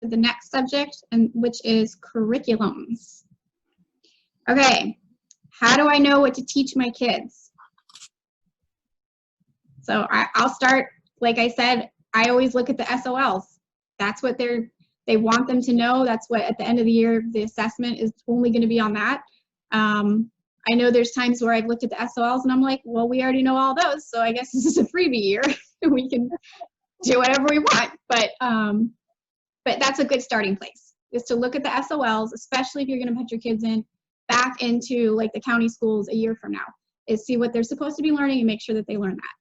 to the next subject, and which is curriculums. Okay, how do I know what to teach my kids? So I'll start, like I said, I always look at the SOLs. That's what they want them to know. That's what, at the end of the year, the assessment is only going to be on that. I know there's times where I've looked at the SOLs and I'm like, well, we already know all those, so I guess this is a freebie year. We can do whatever we want. But that's a good starting place, is to look at the SOLs, especially if you're going to put your kids back into like the county schools a year from now, is see what they're supposed to be learning and make sure that they learn that.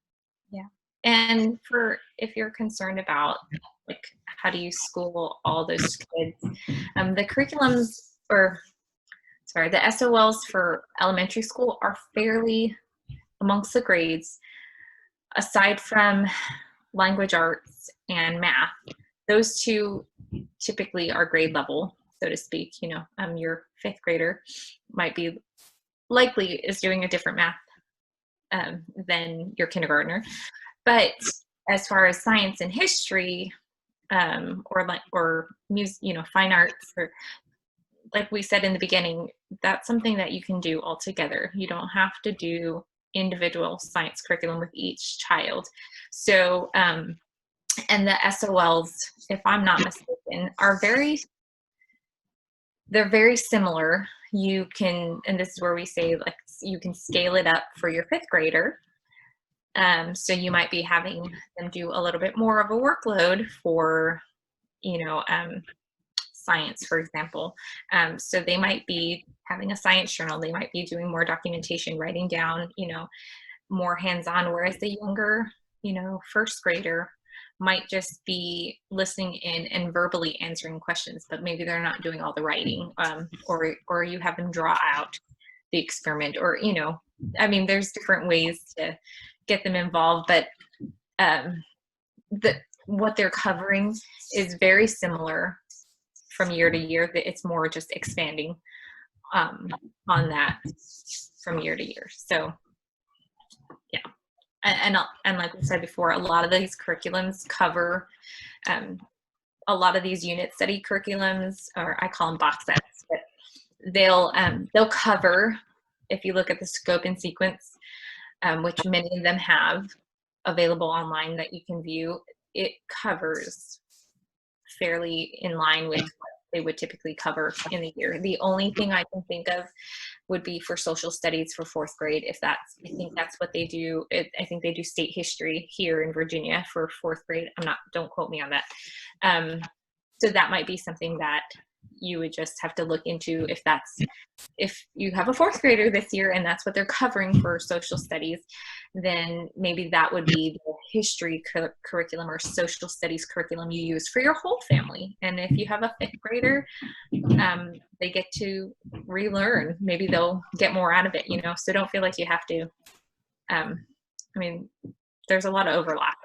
Yeah. And if you're concerned about like how do you school all those kids, the curriculums, the SOLs for elementary school are fairly amongst the grades, aside from language arts and math. Those two typically are grade level, so to speak. You know, your fifth grader might be likely is doing a different math than your kindergartner. But as far as science and history, or music, you know, fine arts, or like we said in the beginning, that's something that you can do all together. You don't have to do individual science curriculum with each child. So, and the SOLs, if I'm not mistaken, they're very similar. You can, and this is where we say, like, you can scale it up for your fifth grader. So you might be having them do a little bit more of a workload for, you know, science, for example. So they might be having a science journal. They might be doing more documentation, writing down, you know, more hands-on, whereas the younger, you know, first grader might just be listening in and verbally answering questions, but maybe they're not doing all the writing, or you have them draw out the experiment, or, you know, I mean, there's different ways to get them involved, but what they're covering is very similar from year to year. It's more just expanding on that from year to year. So yeah, and like we said before, a lot of these curriculums cover a lot of these unit study curriculums, or I call them box sets, but they'll cover, if you look at the scope and sequence, which many of them have available online that you can view, it covers fairly in line with what they would typically cover in the year. The only thing I can think of would be for social studies for fourth grade, I think that's what they do. I think they do state history here in Virginia for fourth grade. Don't quote me on that. So that might be something that you would just have to look into, if you have a fourth grader this year and that's what they're covering for social studies, then maybe that would be the history curriculum or social studies curriculum you use for your whole family. And if you have a fifth grader, they get to relearn. Maybe they'll get more out of it, you know, so don't feel like you have to. I mean, there's a lot of overlap.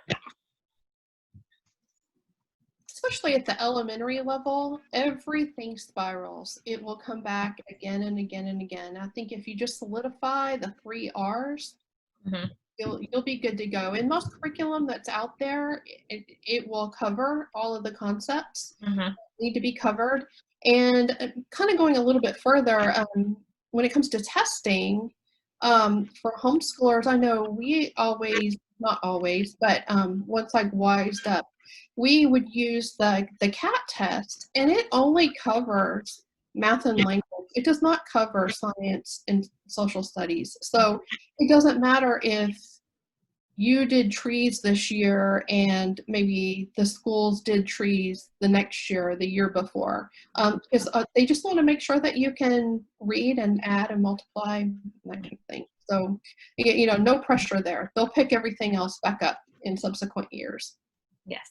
Especially at the elementary level, everything spirals. It will come back again and again and again. I think if you just solidify the 3 R's, mm-hmm. you'll be good to go. In most curriculum that's out there, it will cover all of the concepts mm-hmm. need to be covered. And kind of going a little bit further, when it comes to testing, for homeschoolers, I know we always, not always, but once I wised up, we would use the CAT test, and it only covers math and language. It does not cover science and social studies. So it doesn't matter if you did trees this year and maybe the schools did trees the next year or the year before, because they just want to make sure that you can read and add and multiply, that kind of thing. So, you know, no pressure there. They'll pick everything else back up in subsequent years. Yes.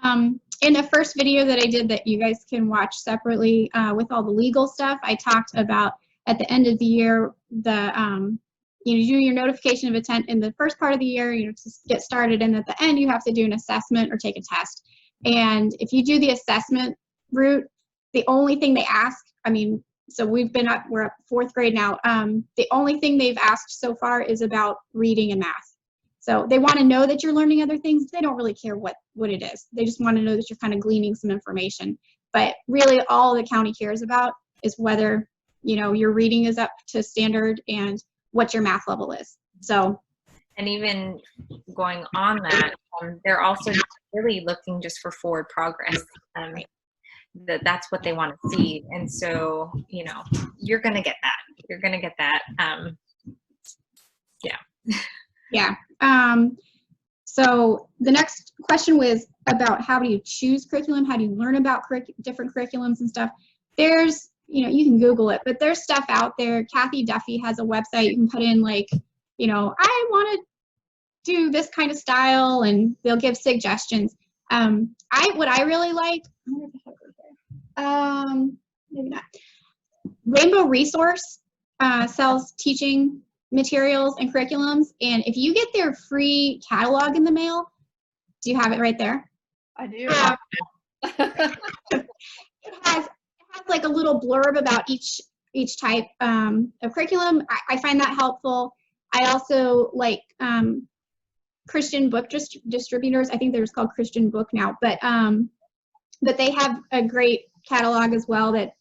In the first video that I did that you guys can watch separately with all the legal stuff, I talked about at the end of the year, you do your notification of intent in the first part of the year, you know, to get started, and at the end you have to do an assessment or take a test. And if you do the assessment route, the only thing they ask, I mean, so we're up fourth grade now. The only thing they've asked so far is about reading and math. So they want to know that you're learning other things. They don't really care what it is. They just want to know that you're kind of gleaning some information. But really all the county cares about is whether, you know, your reading is up to standard and what your math level is. So. And even going on that, they're also really looking just for forward progress. That's what they want to see. And so, you know, you're going to get that. You're going to get that. Yeah. Yeah. So the next question was about how do you choose curriculum? How do you learn about different curriculums and stuff? There's, you know, you can Google it, but there's stuff out there. Kathy Duffy has a website. You can put in like, you know, I want to do this kind of style, and they'll give suggestions. What I really like, maybe not. Rainbow Resource sells teaching materials and curriculums, and if you get their free catalog in the mail, do you have it right there? I do. It has like a little blurb about each type of curriculum. I find that helpful. I also like Christian book distributors. I think they're just called Christian Book now, but they have a great catalog as well that,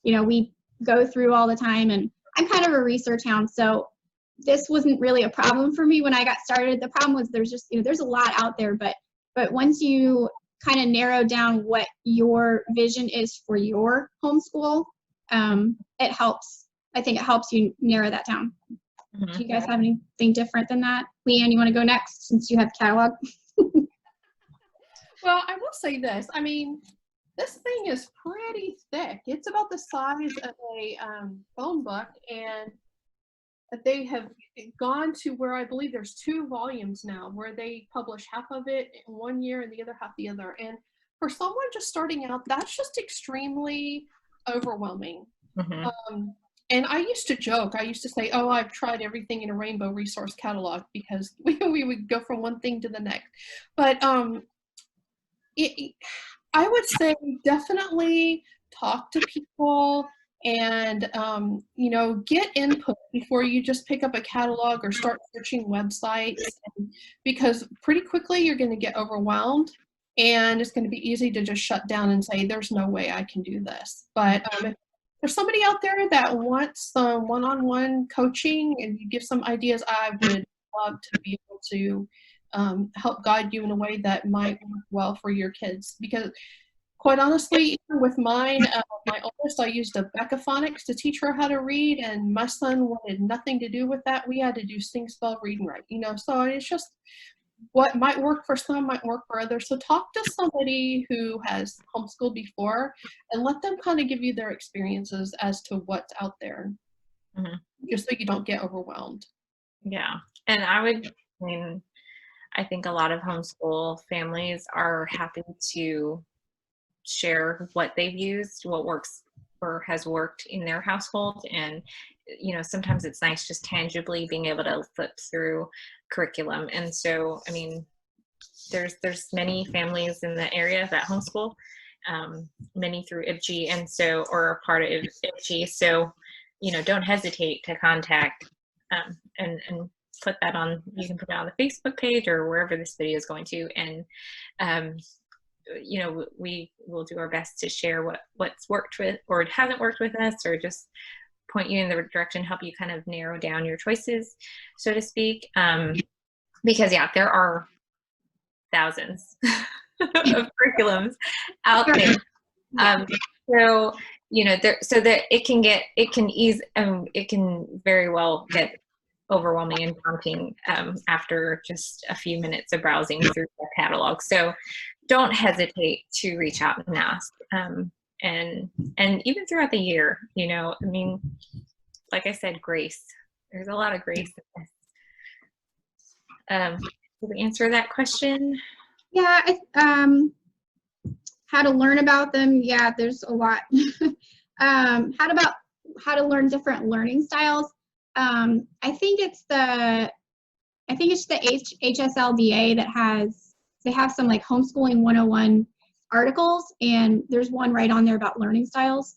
you know, we go through all the time. And I'm kind of a research hound, so this wasn't really a problem for me when I got started. The problem was there's just, you know, there's a lot out there, but once you kind of narrow down what your vision is for your homeschool, it helps. I think it helps you narrow that down. Mm-hmm. Do you guys have anything different than that? Leanne, you want to go next since you have catalog? Well, I will say this. I mean, this thing is pretty thick. It's about the size of a phone book, and they have gone to where I believe there's 2 volumes now where they publish half of it in one year and the other half the other. And for someone just starting out, that's just extremely overwhelming. Mm-hmm. And I used to joke. I used to say, oh, I've tried everything in a Rainbow Resource catalog, because we would go from one thing to the next. But I would say definitely talk to people and, you know, get input before you just pick up a catalog or start searching websites, because pretty quickly you're going to get overwhelmed, and it's going to be easy to just shut down and say, there's no way I can do this. But if there's somebody out there that wants some one-on-one coaching and you give some ideas, I would love to be able to help guide you in a way that might work well for your kids. Because quite honestly, even with mine, my oldest, I used a Beccaphonics to teach her how to read, and my son wanted nothing to do with that. We had to do sing, spell, read, and write, you know. So it's just what might work for some might work for others. So talk to somebody who has homeschooled before and let them kind of give you their experiences as to what's out there, just so you don't get overwhelmed. Yeah. And I think a lot of homeschool families are happy to share what they've used, what works or has worked in their household. And, you know, sometimes it's nice just tangibly being able to flip through curriculum. And so, I mean, there's many families in the area that homeschool, many through IBCHE, and so, or a part of IBCHE. So, you know, don't hesitate to contact and put that on. You can put it on the Facebook page or wherever this video is going to, and you know, we will do our best to share what's worked with or hasn't worked with us, or just point you in the direction, help you kind of narrow down your choices, so to speak. Because yeah, there are thousands of curriculums out there. So, you know, so that it can very well get overwhelming and daunting after just a few minutes of browsing through the catalog. So don't hesitate to reach out and ask. And even throughout the year, you know, I mean, like I said, grace. There's a lot of grace in this. Did we answer that question? Yeah, how to learn about them. Yeah, there's a lot. How to learn different learning styles. I think it's the HSLDA that they have some like homeschooling 101 articles, and there's one right on there about learning styles.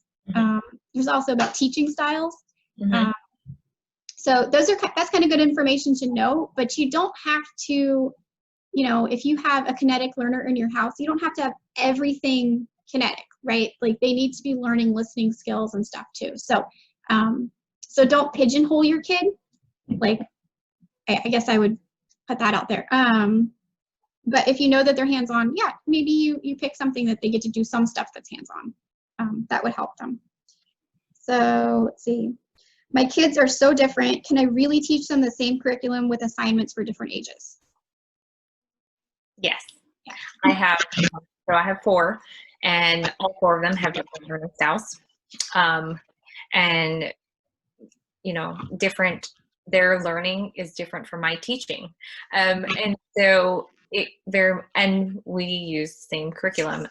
There's also about teaching styles. So that's kind of good information to know, but you don't have to, if you have a kinetic learner in your house, you don't have to have everything kinetic, right? Like they need to be learning listening skills and stuff too. So, so don't pigeonhole your kid. Like, I guess I would put that out there. But if you know that they're hands-on, yeah, maybe you pick something that they get to do some stuff that's hands-on. That would help them. So let's see. My kids are so different. Can I really teach them the same curriculum with assignments for different ages? Yes. Yeah. I have 4, and all 4 of them have different learning styles. And, their learning is different from my teaching. And so we use the same curriculum.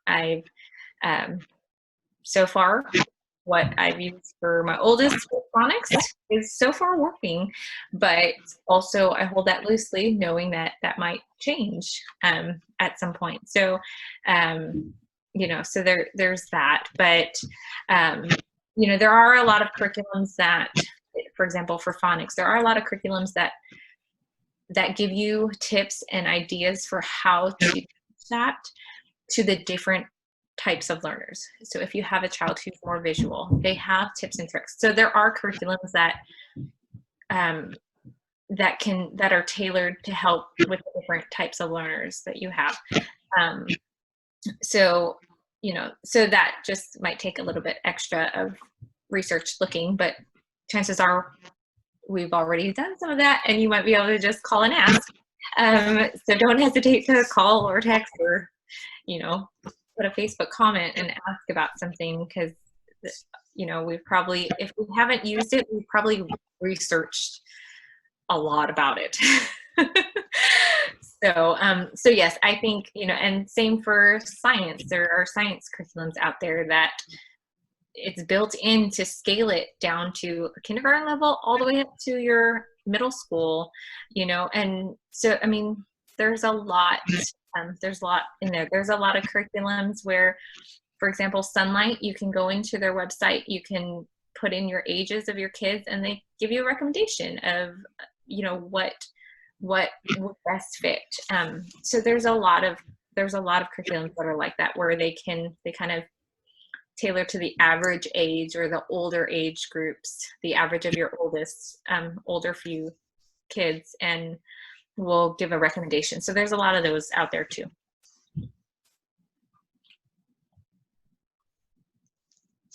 I've, so far, what I've used for my oldest with phonics is so far working, but also I hold that loosely, knowing that that might change at some point. So, so there's that. But, there are a lot of curriculums that, for example, for phonics, there are a lot of curriculums that give you tips and ideas for how to teach that to the different types of learners. So if you have a child who's more visual, they have tips and tricks. So there are curriculums that are tailored to help with the different types of learners that you have. So that just might take a little bit extra of research looking, but chances are we've already done some of that, and you might be able to just call and ask. So don't hesitate to call or text or, put a Facebook comment and ask about something, because, we've probably, if we haven't used it, we've probably researched a lot about it. So yes, I think, and same for science. There are science curriculums out there that it's built in to scale it down to a kindergarten level all the way up to your middle school, and so, I mean, there's a lot in there. There's a lot of curriculums where, for example, Sunlight, you can go into their website, you can put in your ages of your kids, and they give you a recommendation of, what would best fit. So there's a lot of curriculums that are like that, where they kind of tailor to the average age or the older age groups, the average of your older few kids, and will give a recommendation. So there's a lot of those out there too. Do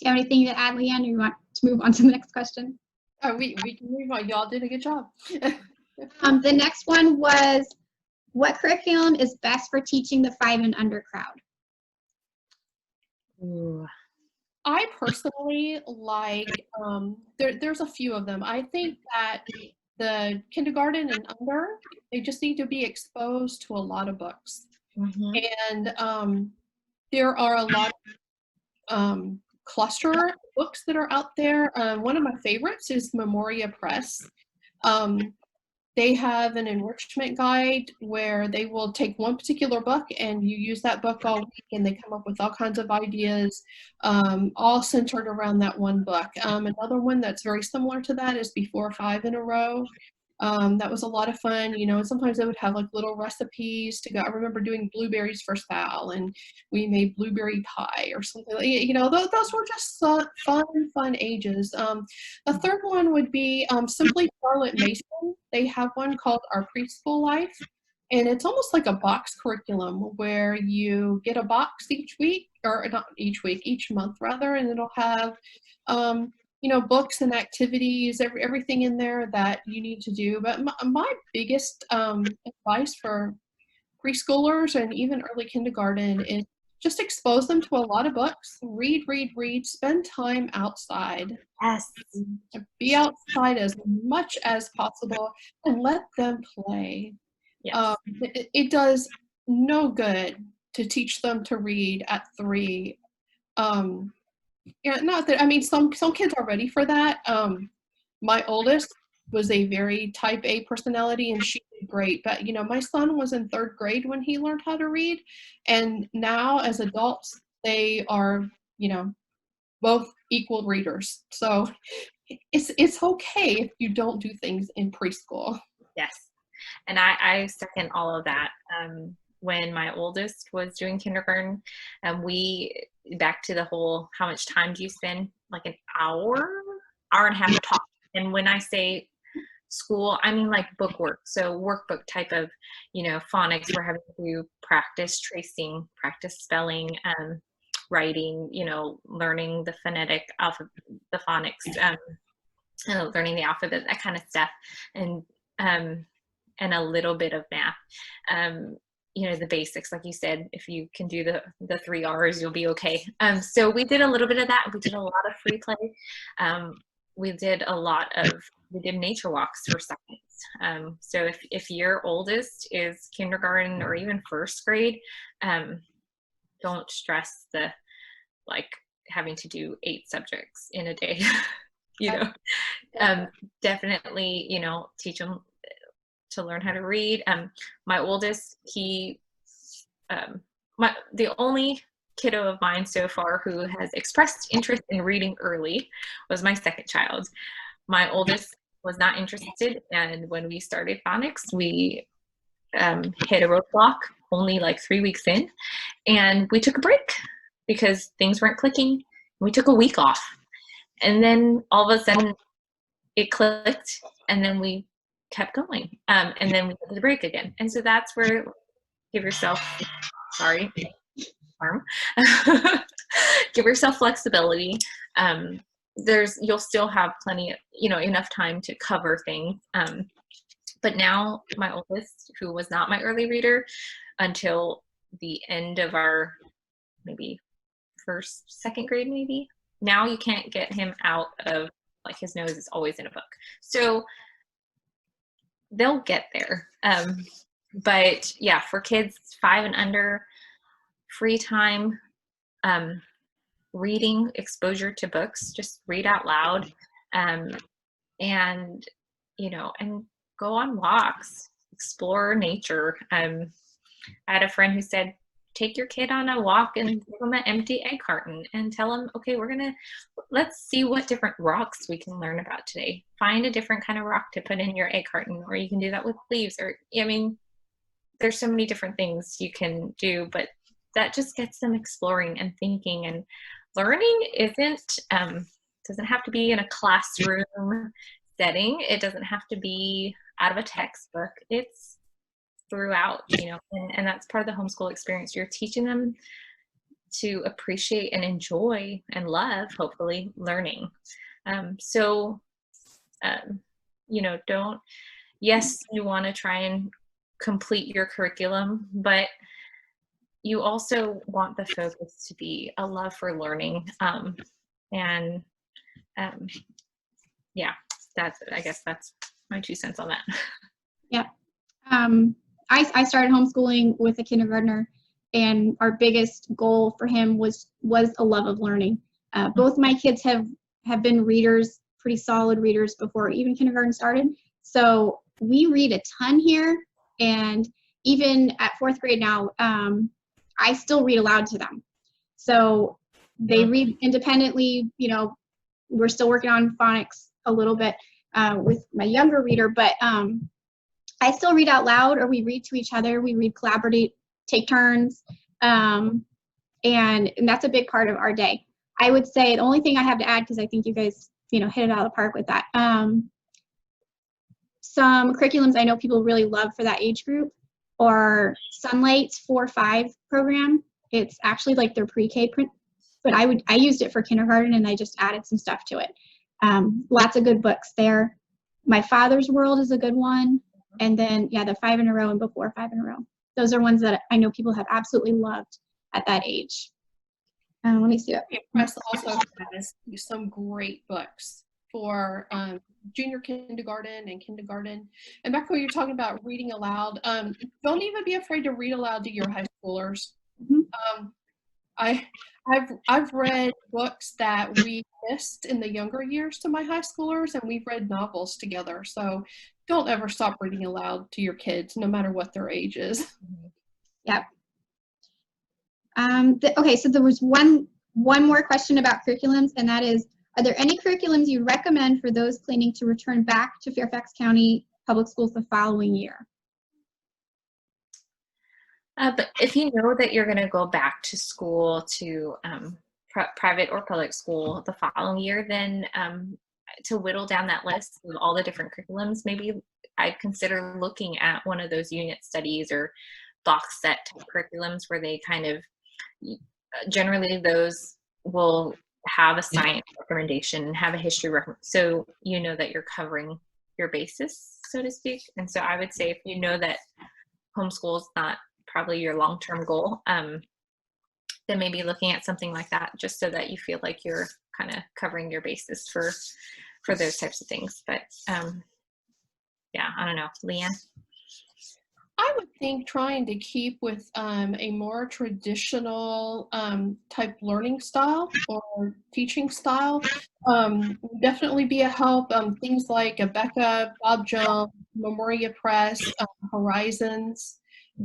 you have anything to add, Leanne, or you want to move on to the next question? We can move on. Y'all did a good job. The next one was, what curriculum is best for teaching the 5 and under crowd? Ooh. I personally like, there's a few of them. I think that the kindergarten and under, they just need to be exposed to a lot of books. Mm-hmm. And there are a lot of cluster books that are out there. One of my favorites is Memoria Press. They have an enrichment guide where they will take one particular book and you use that book all week, and they come up with all kinds of ideas, all centered around that one book. Another one that's very similar to that is Before 5 in a Row. That was a lot of fun, and sometimes they would have like little recipes to go. I remember doing blueberries for Sal, and we made blueberry pie or something. Those were just fun ages. The third one would be Simply Charlotte Mason. They have one called Our Preschool Life, and it's almost like a box curriculum where you get a box each week, or not each week, each month rather, and it'll have books and activities, everything in there that you need to do. But my biggest advice for preschoolers and even early kindergarten is just expose them to a lot of books. Read, spend time outside. Yes. Be outside as much as possible and let them play. Yes. It does no good to teach them to read at 3. Not that, I mean, some kids are ready for that. My oldest was a very type A personality, and she did great. But, my son was in 3rd grade when he learned how to read. And now as adults, they are, both equal readers. So it's okay if you don't do things in preschool. Yes. And I second all of that. When my oldest was doing kindergarten, back to the whole, how much time do you spend? Like an hour and a half talk. And when I say school, I mean like book work. So workbook type of, phonics. We're having to practice tracing, practice spelling, writing, learning the phonetic alphabet, the phonics, learning the alphabet, that kind of stuff. And a little bit of math. The basics, like you said, if you can do the 3 R's, you'll be okay. So we did a little bit of that. We did a lot of free play. We did nature walks for seconds. So if your oldest is kindergarten or even first grade, don't stress the having to do 8 subjects in a day. Definitely, teach them to learn how to read. My oldest, the only kiddo of mine so far who has expressed interest in reading early was my second child. My oldest was not interested, and when we started phonics, we hit a roadblock only 3 weeks in, and we took a break because things weren't clicking. We took a week off, and then all of a sudden it clicked, and then we kept going, and then we took the break again. And so that's where give yourself flexibility. You'll still have plenty of, enough time to cover things. But now my oldest, who was not my early reader until the end of our maybe second grade, now you can't get him out of, his nose is always in a book. So they'll get there. But yeah, for kids 5 and under, free time, reading, exposure to books, just read out loud, and go on walks, explore nature. I had a friend who said, take your kid on a walk and give them an empty egg carton and tell them, okay, let's see what different rocks we can learn about today. Find a different kind of rock to put in your egg carton, or you can do that with leaves, there's so many different things you can do, but that just gets them exploring and thinking. And learning doesn't have to be in a classroom setting. It doesn't have to be out of a textbook. It's throughout, and that's part of the homeschool experience. You're teaching them to appreciate and enjoy and love, hopefully, learning. Yes, you want to try and complete your curriculum, but you also want the focus to be a love for learning. I guess that's my 2 cents on that. Yeah. I started homeschooling with a kindergartner, and our biggest goal for him was a love of learning. Both my kids have been readers, pretty solid readers, before even kindergarten started. So we read a ton here, and even at 4th grade now, I still read aloud to them. So they read independently. We're still working on phonics a little bit with my younger reader, but I still read out loud, or we read to each other. We read collaborative, take turns, and that's a big part of our day. I would say the only thing I have to add, because I think you guys, hit it out of the park with that. Some curriculums I know people really love for that age group, or Sunlight's 4-5 program. It's actually like their pre-K print, but I used it for kindergarten, and I just added some stuff to it. Lots of good books there. My Father's World is a good one. And then, the 5 in a row and before 5 in a row. Those are ones that I know people have absolutely loved at that age. Let me see that. Press also has some great books for junior kindergarten and kindergarten. And back when you're talking about reading aloud, don't even be afraid to read aloud to your high schoolers. Mm-hmm. I've read books that we missed in the younger years to my high schoolers, and we've read novels together. So don't ever stop reading aloud to your kids, no matter what their age is. Yep. Okay, so there was one more question about curriculums, and that is, Are there any curriculums you recommend for those planning to return back to Fairfax County Public Schools the following year? But if you know that you're going to go back to school, to private or public school the following year, then to whittle down that list of all the different curriculums, maybe I'd consider looking at one of those unit studies or box set type curriculums where they kind of, generally those will have a science recommendation, have a history so you know that you're covering your basis, so to speak. And so I would say if you know that homeschool is not probably your long-term goal, then maybe looking at something like that, just so that you feel like you're kind of covering your basis for those types of things. But yeah, I don't know, Leanne? I would think trying to keep with a more traditional type learning style or teaching style would definitely be a help. Things like Abeka, Bob Jones, Memoria Press, Horizons,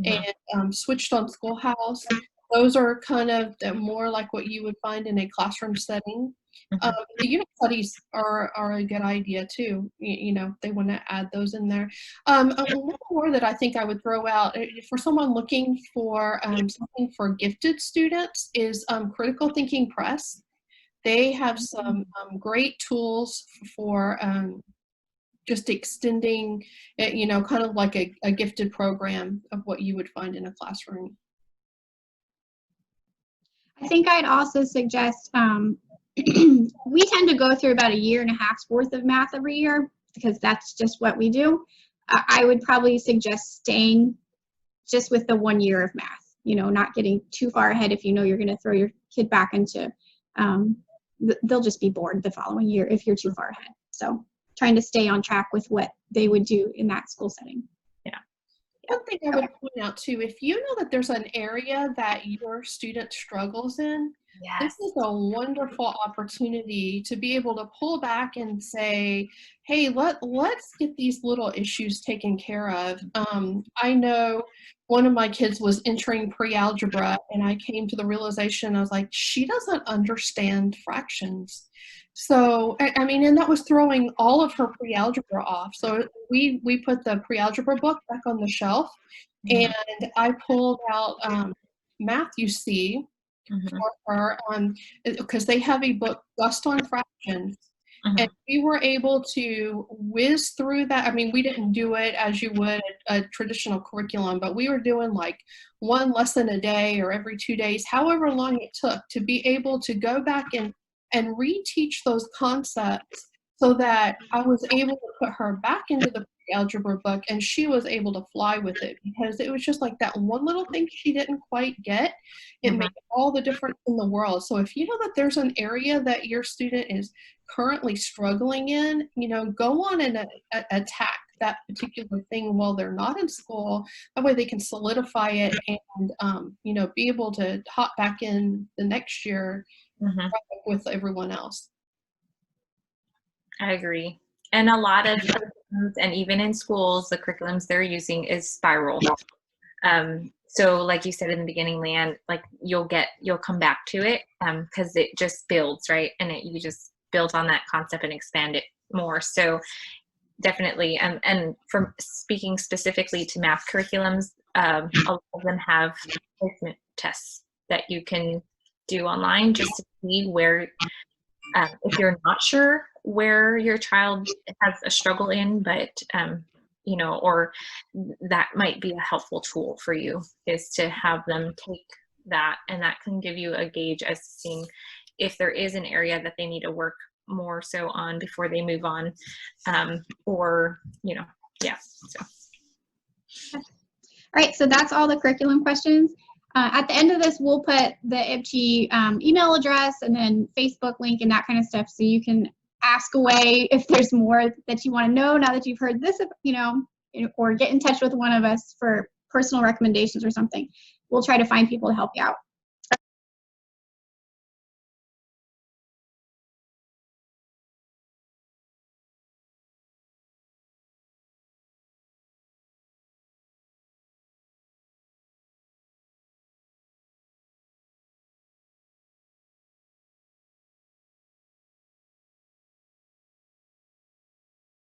and Switched on Schoolhouse. Those are kind of more like what you would find in a classroom setting. The unit studies are a good idea too. You know, they want to add those in there. One more that I think I would throw out for someone looking for something for gifted students is Critical Thinking Press. They have some great tools for just extending, you know, kind of like a gifted program of what you would find in a classroom. I think I'd also suggest, we tend to go through about 1.5 years worth of math every year because that's just what we do. I would probably suggest staying just with the 1 year of math, you know, not getting too far ahead if you know you're going to throw your kid back into, they'll just be bored the following year if you're too far ahead. So trying to stay on track with what they would do in that school setting. One thing I would point out too, if you know that there's an area that your student struggles in, this is a wonderful opportunity to be able to pull back and say, hey, let's get these little issues taken care of. I know one of my kids was entering pre-algebra and I came to the realization, I was like, she doesn't understand fractions. So, I mean, and that was throwing all of her pre-algebra off. So we put the pre-algebra book back on the shelf and I pulled out Math You See for her because they have a book just on fractions. And we were able to whiz through that. I mean, we didn't do it as you would a traditional curriculum, but we were doing like one lesson a day or every 2 days, however long it took to be able to go back and reteach those concepts so that I was able to put her back into the algebra book and she was able to fly with it because it was just like that one little thing she didn't quite get. It made all the difference in the world. So if you know that there's an area that your student is currently struggling in, you know, go on and attack that particular thing while they're not in school. That way they can solidify it and, you know, be able to hop back in the next year with everyone else. I agree. And a lot of curriculums, and even in schools, the curriculums they're using is spiral. So like you said in the beginning, Leanne, like you'll come back to it because it just builds, right? And you just build on that concept and expand it more. So definitely, and from speaking specifically to math curriculums, a lot of them have placement tests that you can do online just to see where, if you're not sure where your child has a struggle in, but you know, or that might be a helpful tool for you, is to have them take that, and that can give you a gauge as to seeing if there is an area that they need to work more so on before they move on, or, you know, yeah. So. All right, so that's all the curriculum questions. At the end of this, we'll put the IBCHE email address and then Facebook link and that kind of stuff, so you can ask away if there's more that you want to know now that you've heard this, you know, or get in touch with one of us for personal recommendations or something. We'll try to find people to help you out.